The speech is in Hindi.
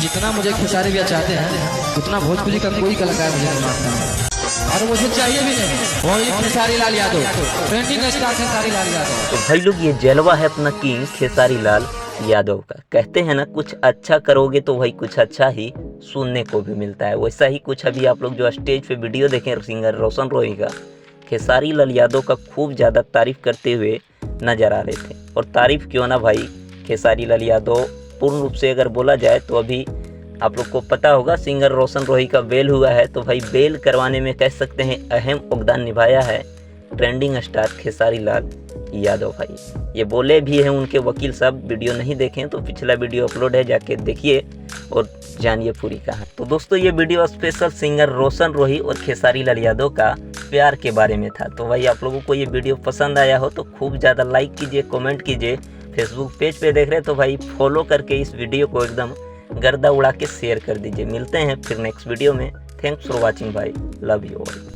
जितना मुझे खेसारी भैया चाहते हैं उतना भोजपुरी का कोई कलाकार मुझे नहीं मानता है, और मुझे चाहिए भी नहीं। वही खेसारी लाल यादव, ट्रेंडिंग स्टार खेसारी लाल यादव। तो भाई लोग, ये जलवा है अपना किंग खेसारी लाल यादव का। कहते हैं ना, कुछ अच्छा करोगे तो भाई कुछ अच्छा ही सुनने को भी मिलता है। वैसा ही कुछ अभी आप लोग जो स्टेज पे वीडियो देखें सिंगर रोशन रोही का, खेसारी लाल यादव का खूब ज़्यादा तारीफ करते हुए नजर आ रहे थे। और तारीफ क्यों ना भाई, खेसारी लाल यादव पूर्ण रूप से अगर बोला जाए तो अभी आप लोग को पता होगा सिंगर रोशन रोही का बेल हुआ है। तो भाई बेल करवाने में कह सकते हैं अहम योगदान निभाया है ट्रेंडिंग स्टार खेसारी लाल यादव भाई। ये बोले भी हैं उनके वकील साहब। वीडियो नहीं देखें तो पिछला वीडियो अपलोड है, जाके देखिए और जानिए पूरी कहानी। तो दोस्तों, ये वीडियो स्पेशल सिंगर रोशन रोही और खेसारी लाल यादव का प्यार के बारे में था। तो भाई आप लोगों को ये वीडियो पसंद आया हो तो खूब ज़्यादा लाइक कीजिए, कमेंट कीजिए। फेसबुक पेज पे देख रहे तो भाई फॉलो करके इस वीडियो को एकदम गर्दा उड़ा के शेयर कर दीजिए। मिलते हैं फिर नेक्स्ट वीडियो में। थैंक्स फॉर वॉचिंग भाई, लव यू ऑल।